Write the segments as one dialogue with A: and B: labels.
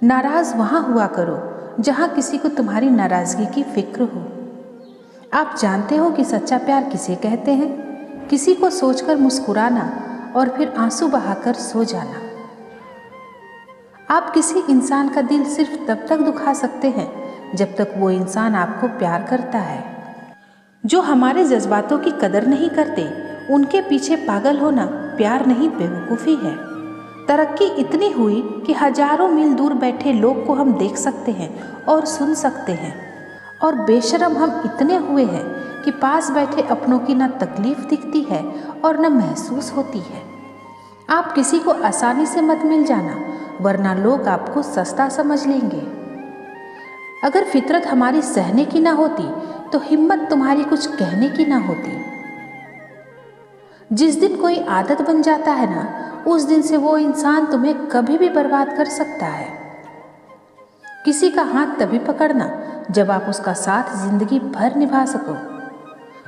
A: नाराज़ वहाँ हुआ करो जहाँ किसी को तुम्हारी नाराज़गी की फिक्र हो। आप जानते हो कि सच्चा प्यार किसे कहते हैं? किसी को सोचकर मुस्कुराना और फिर आंसू बहाकर सो जाना। आप किसी इंसान का दिल सिर्फ तब तक दुखा सकते हैं जब तक वो इंसान आपको प्यार करता है। जो हमारे जज्बातों की कदर नहीं करते, उनके पीछे पागल होना प्यार नहीं, बेवकूफ़ी है। तरक्की इतनी हुई कि हजारों मील दूर बैठे लोग को हम देख सकते हैं और सुन सकते हैं, और बेशरम हम इतने हुए हैं कि पास बैठे अपनों की न तकलीफ दिखती है और न महसूस होती है। आप किसी को आसानी से मत मिल जाना, वरना लोग आपको सस्ता समझ लेंगे। अगर फितरत हमारी सहने की ना होती तो हिम्मत तुम्हारी कुछ कहने की ना होती। जिस दिन कोई आदत बन जाता है ना, उस दिन से वो इंसान तुम्हें कभी भी बर्बाद कर सकता है। किसी का हाथ तभी पकड़ना जब आप उसका साथ जिंदगी भर निभा सको।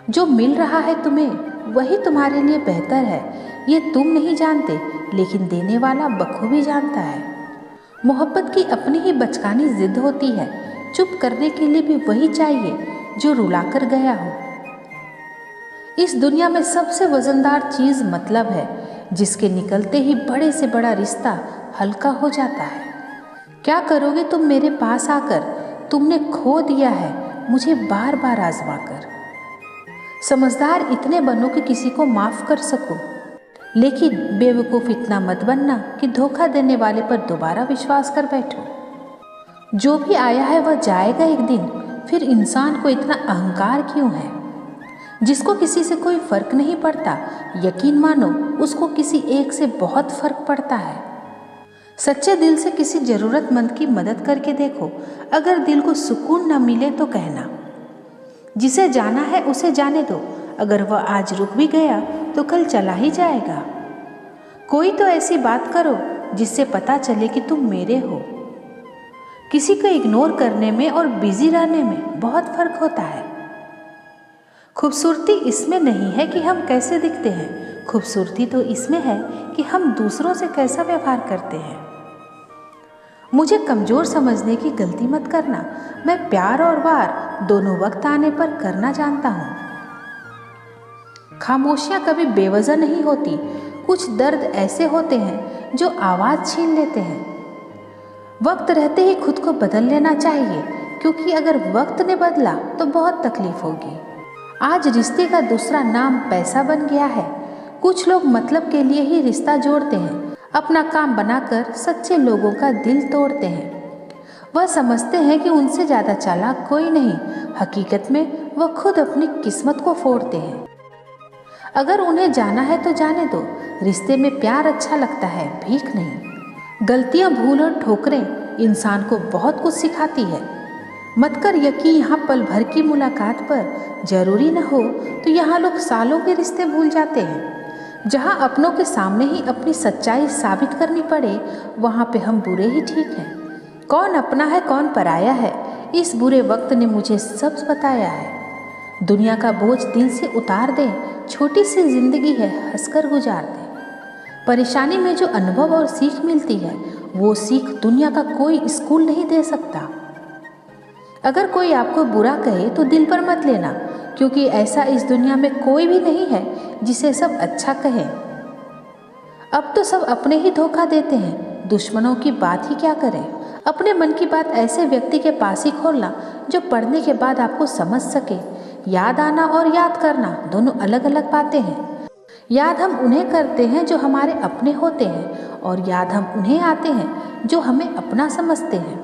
A: जो मिल रहा है तुम्हें वही तुम्हारे लिए बेहतर है, ये तुम नहीं जानते, लेकिन देने वाला बखूबी जानता है। मोहब्बत की अपनी ही बचकानी जिद होती है, चुप करने के लिए भी वही चाहिए जो रुलाकर गया हो। इस दुनिया में सबसे वजनदार चीज़ मतलब है, जिसके निकलते ही बड़े से बड़ा रिश्ता हल्का हो जाता है। क्या करोगे तुम मेरे पास आकर? तुमने खो दिया है मुझे बार बार आजमा कर। समझदार इतने बनो कि किसी को माफ़ कर सको, लेकिन बेवकूफ़ इतना मत बनना कि धोखा देने वाले पर दोबारा विश्वास कर बैठो। जो भी आया है वह जाएगा एक दिन, फिर इंसान को इतना अहंकार क्यों है? जिसको किसी से कोई फ़र्क नहीं पड़ता, यकीन मानो उसको किसी एक से बहुत फ़र्क पड़ता है। सच्चे दिल से किसी ज़रूरतमंद की मदद करके देखो, अगर दिल को सुकून न मिले तो कहना। जिसे जाना है उसे जाने दो, अगर वह आज रुक भी गया तो कल चला ही जाएगा। कोई तो ऐसी बात करो जिससे पता चले कि तुम मेरे हो। किसी को इग्नोर करने में और बिजी रहने में बहुत फर्क होता है। खूबसूरती इसमें नहीं है कि हम कैसे दिखते हैं, खूबसूरती तो इसमें है कि हम दूसरों से कैसा व्यवहार करते हैं। मुझे कमज़ोर समझने की गलती मत करना, मैं प्यार और वार दोनों वक्त आने पर करना जानता हूँ। खामोशियाँ कभी बेवजह नहीं होती, कुछ दर्द ऐसे होते हैं जो आवाज़ छीन लेते हैं। वक्त रहते ही खुद को बदल लेना चाहिए, क्योंकि अगर वक्त ने बदला तो बहुत तकलीफ होगी। आज रिश्ते का दूसरा नाम पैसा बन गया है। कुछ लोग मतलब के लिए ही रिश्ता जोड़ते हैं, अपना काम बनाकर सच्चे लोगों का दिल तोड़ते हैं। वह समझते हैं कि उनसे ज़्यादा चालाक कोई नहीं, हकीकत में वह खुद अपनी किस्मत को फोड़ते हैं। अगर उन्हें जाना है तो जाने दो, रिश्ते में प्यार अच्छा लगता है, भीख नहीं। गलतियाँ, भूल और ठोकरें इंसान को बहुत कुछ सिखाती है। मत कर यकीन यहाँ पल भर की मुलाकात पर, जरूरी न हो तो यहाँ लोग सालों के रिश्ते भूल जाते हैं। जहाँ अपनों के सामने ही अपनी सच्चाई साबित करनी पड़े, वहाँ पे हम बुरे ही ठीक हैं। कौन अपना है कौन पराया है, इस बुरे वक्त ने मुझे सब बताया है। दुनिया का बोझ दिल से उतार दे, छोटी सी जिंदगी है, हंसकर गुजार दे। परेशानी में जो अनुभव और सीख मिलती है, वो सीख दुनिया का कोई स्कूल नहीं दे सकता। अगर कोई आपको बुरा कहे तो दिल पर मत लेना, क्योंकि ऐसा इस दुनिया में कोई भी नहीं है जिसे सब अच्छा कहें। अब तो सब अपने ही धोखा देते हैं, दुश्मनों की बात ही क्या करें। अपने मन की बात ऐसे व्यक्ति के पास ही खोलना जो पढ़ने के बाद आपको समझ सके। याद आना और याद करना दोनों अलग अलग बातें हैं। याद हम उन्हें करते हैं जो हमारे अपने होते हैं, और याद हम उन्हें आते हैं जो हमें अपना समझते हैं।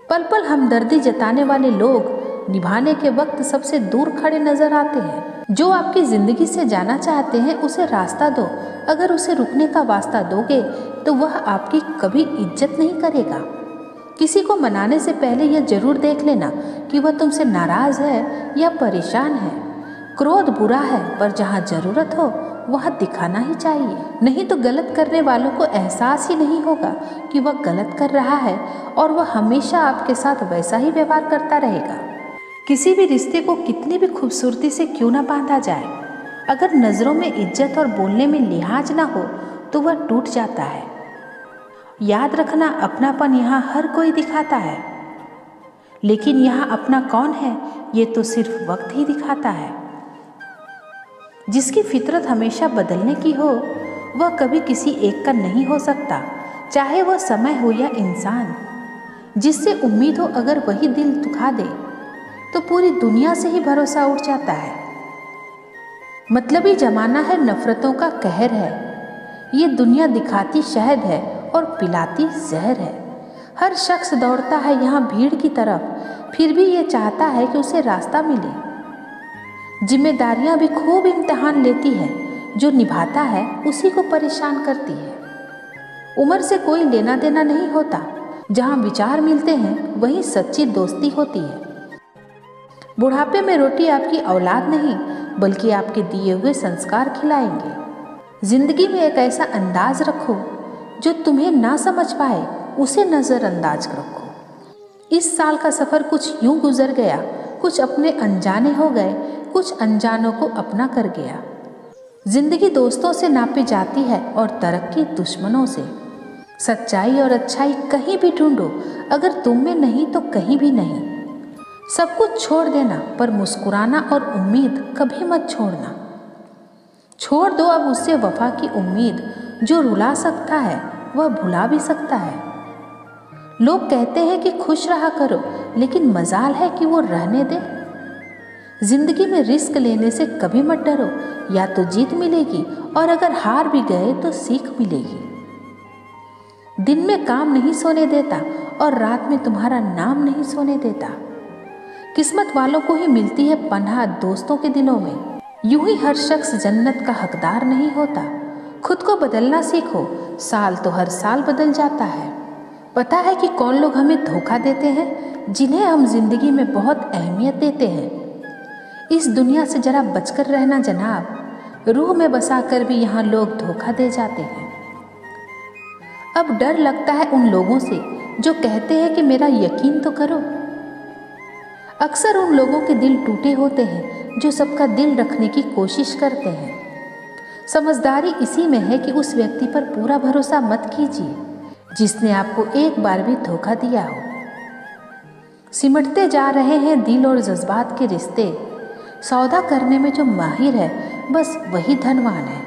A: पल पल हमदर्दी जताने वाले लोग निभाने के वक्त सबसे दूर खड़े नजर आते हैं। जो आपकी ज़िंदगी से जाना चाहते हैं उसे रास्ता दो, अगर उसे रुकने का वास्ता दोगे तो वह आपकी कभी इज्जत नहीं करेगा। किसी को मनाने से पहले यह जरूर देख लेना कि वह तुमसे नाराज़ है या परेशान है। क्रोध बुरा है, पर जहाँ ज़रूरत हो वहाँ दिखाना ही चाहिए, नहीं तो गलत करने वालों को एहसास ही नहीं होगा कि वह गलत कर रहा है, और वह हमेशा आपके साथ वैसा ही व्यवहार करता रहेगा। किसी भी रिश्ते को कितनी भी खूबसूरती से क्यों ना बांधा जाए, अगर नज़रों में इज्जत और बोलने में लिहाज ना हो तो वह टूट जाता है। याद रखना, अपनापन यहाँ हर कोई दिखाता है, लेकिन यहाँ अपना कौन है ये तो सिर्फ वक्त ही दिखाता है। जिसकी फितरत हमेशा बदलने की हो वह कभी किसी एक का नहीं हो सकता, चाहे वह समय हो या इंसान। जिससे उम्मीद हो अगर वही दिल दुखा दे तो पूरी दुनिया से ही भरोसा उठ जाता है। मतलबी जमाना है, नफरतों का कहर है, ये दुनिया दिखाती शहद है और पिलाती जहर है। हर शख्स दौड़ता है यहाँ भीड़ की तरफ, फिर भी ये चाहता है कि उसे रास्ता मिले। जिम्मेदारियाँ भी खूब इम्तिहान लेती है, जो निभाता है उसी को परेशान करती है। उम्र से कोई लेना देना नहीं होता, जहाँ विचार मिलते हैं वहीं सच्ची दोस्ती होती है। बुढ़ापे में रोटी आपकी औलाद नहीं बल्कि आपके दिए हुए संस्कार खिलाएंगे। जिंदगी में एक ऐसा अंदाज रखो जो तुम्हें ना समझ पाए उसे नज़रअंदाज रखो। इस साल का सफ़र कुछ यूं गुजर गया, कुछ अपने अनजाने हो गए, कुछ अनजानों को अपना कर गया। जिंदगी दोस्तों से नापी जाती है और तरक्की दुश्मनों से। सच्चाई और अच्छाई कहीं भी ढूंढो, अगर तुम में नहीं तो कहीं भी नहीं। सब कुछ छोड़ देना पर मुस्कुराना और उम्मीद कभी मत छोड़ना। छोड़ दो अब उससे वफा की उम्मीद, जो रुला सकता है वह भुला भी सकता है। लोग कहते हैं कि खुश रहा करो, लेकिन मजाल है कि वो रहने दे। जिंदगी में रिस्क लेने से कभी मत डरो, या तो जीत मिलेगी और अगर हार भी गए तो सीख मिलेगी। दिन में काम नहीं सोने देता और रात में तुम्हारा नाम नहीं सोने देता। किस्मत वालों को ही मिलती है पनाह दोस्तों के दिलों में। यूं ही हर शख्स जन्नत का हकदार नहीं होता। खुद को बदलना सीखो, साल तो हर साल बदल जाता है। पता है कि कौन लोग हमें धोखा देते हैं, जिन्हें हम जिंदगी में बहुत अहमियत देते हैं। इस दुनिया से जरा बचकर रहना जनाब, रूह में बसा कर भी यहाँ लोग धोखा दे जाते हैं। अब डर लगता है उन लोगों से जो कहते हैं कि मेरा यकीन तो करो। अक्सर उन लोगों के दिल टूटे होते हैं जो सबका दिल रखने की कोशिश करते हैं। समझदारी इसी में है कि उस व्यक्ति पर पूरा भरोसा मत कीजिए जिसने आपको एक बार भी धोखा दिया हो। सिमटते जा रहे हैं दिल और जज्बात के रिश्ते। सौदा करने में जो माहिर है बस वही धनवान है।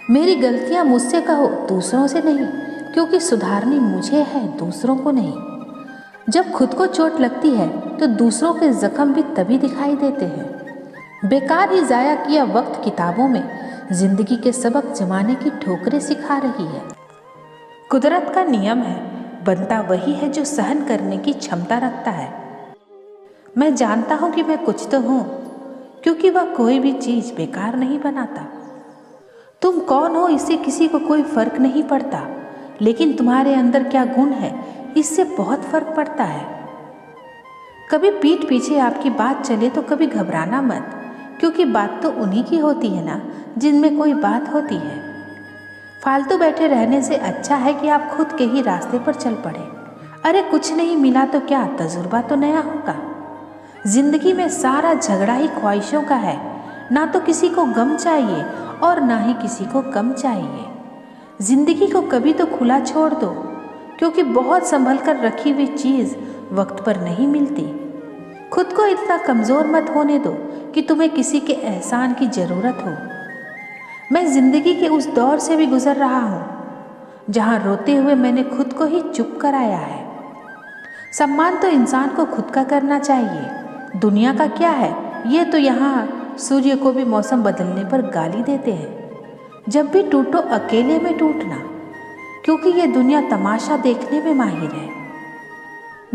A: मेरी गलतियां मुझसे कहो, दूसरों से नहीं, क्योंकि सुधारनी मुझे है, दूसरों को नहीं। जब खुद को चोट लगती है तो दूसरों के जख्म भी तभी दिखाई देते हैं। बेकार ही जाया किया वक्त किताबों में जिंदगी के सबक जमाने की ठोकरें सिखा रही है। कुदरत का नियम है, बनता वही है जो सहन करने की क्षमता रखता है। मैं जानता हूँ कि मैं कुछ तो हूँ, क्योंकि वह कोई भी चीज़ बेकार नहीं बनाता। तुम कौन हो इससे किसी को कोई फर्क नहीं पड़ता, लेकिन तुम्हारे अंदर क्या गुण है इससे बहुत फर्क पड़ता है। कभी पीठ पीछे आपकी बात चले तो कभी घबराना मत, क्योंकि बात तो उन्हीं की होती है ना जिनमें कोई बात होती है। फालतू बैठे रहने से अच्छा है कि आप खुद के ही रास्ते पर चल पड़े। अरे कुछ नहीं मिला तो क्या, तजुर्बा तो नया होगा। जिंदगी में सारा झगड़ा ही ख्वाहिशों का है, ना तो किसी को गम चाहिए और ना ही किसी को कम चाहिए। जिंदगी को कभी तो खुला छोड़ दो, क्योंकि बहुत संभल कर रखी हुई चीज़ वक्त पर नहीं मिलती। खुद को इतना कमज़ोर मत होने दो कि तुम्हें किसी के एहसान की ज़रूरत हो। मैं ज़िंदगी के उस दौर से भी गुज़र रहा हूँ जहाँ रोते हुए मैंने खुद को ही चुप कराया है। सम्मान तो इंसान को खुद का करना चाहिए, दुनिया का क्या है। ये तो यहाँ सूर्य को भी मौसम बदलने पर गाली देते हैं। जब भी टूटो अकेले में टूटना, क्योंकि ये दुनिया तमाशा देखने में माहिर है।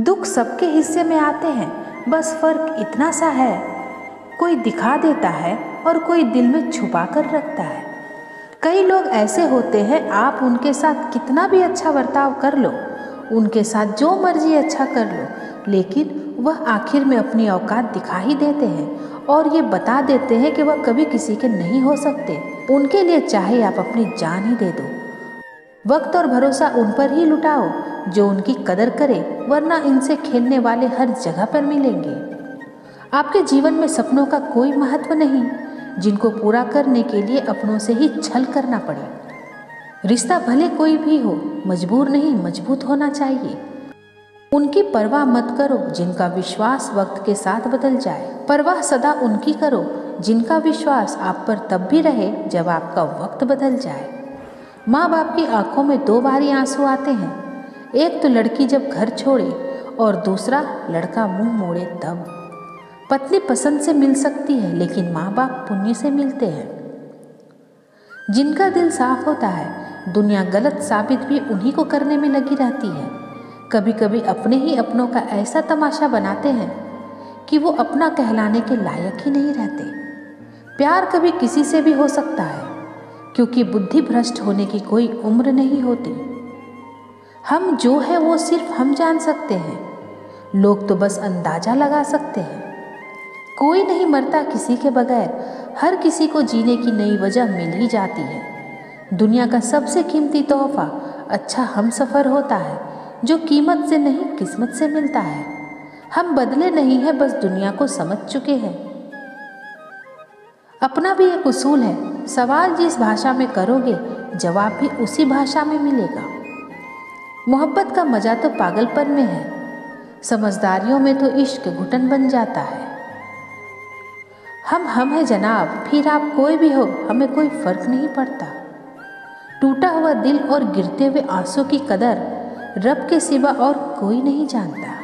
A: दुख सबके हिस्से में आते हैं, बस फर्क इतना सा है, कोई दिखा देता है और कोई दिल में छुपा कर रखता है। कई लोग ऐसे होते हैं, आप उनके साथ कितना भी अच्छा बर्ताव कर लो, उनके साथ जो मर्जी अच्छा कर लो, लेकिन वह आखिर में अपनी औकात दिखा ही देते हैं और ये बता देते हैं कि वह कभी किसी के नहीं हो सकते। उनके लिए चाहे आप अपनी जान ही दे दो। वक्त और भरोसा उन पर ही लुटाओ जो उनकी कदर करे, वरना इनसे खेलने वाले हर जगह पर मिलेंगे। आपके जीवन में सपनों का कोई महत्व नहीं, जिनको पूरा करने के लिए अपनों से ही छल करना पड़े। रिश्ता भले कोई भी हो, मजबूर नहीं मजबूत होना चाहिए। उनकी परवाह मत करो जिनका विश्वास वक्त के साथ बदल जाए। परवाह सदा उनकी करो जिनका विश्वास आप पर तब भी रहे जब आपका वक्त बदल जाए। माँ बाप की आंखों में दो बारी आंसू आते हैं, एक तो लड़की जब घर छोड़े और दूसरा लड़का मुंह मोड़े तब। पत्नी पसंद से मिल सकती है लेकिन माँ बाप पुण्य से मिलते हैं। जिनका दिल साफ होता है, दुनिया गलत साबित भी उन्हीं को करने में लगी रहती है। कभी कभी अपने ही अपनों का ऐसा तमाशा बनाते हैं कि वो अपना कहलाने के लायक ही नहीं रहते। प्यार कभी किसी से भी हो सकता है, क्योंकि बुद्धि भ्रष्ट होने की कोई उम्र नहीं होती। हम जो है वो सिर्फ हम जान सकते हैं, लोग तो बस अंदाजा लगा सकते हैं। कोई नहीं मरता किसी के बगैर, हर किसी को जीने की नई वजह मिल ही जाती है। दुनिया का सबसे कीमती तोहफा अच्छा हमसफ़र होता है, जो कीमत से नहीं किस्मत से मिलता है। हम बदले नहीं हैं, बस दुनिया को समझ चुके हैं। अपना भी एक उसूल है, सवाल जिस भाषा में करोगे जवाब भी उसी भाषा में मिलेगा। मोहब्बत का मज़ा तो पागलपन में है, समझदारियों में तो इश्क घुटन बन जाता है। हम हैं जनाब, फिर आप कोई भी हो, हमें कोई फ़र्क नहीं पड़ता। टूटा हुआ दिल और गिरते हुए आंसू की कदर रब के सिवा और कोई नहीं जानता।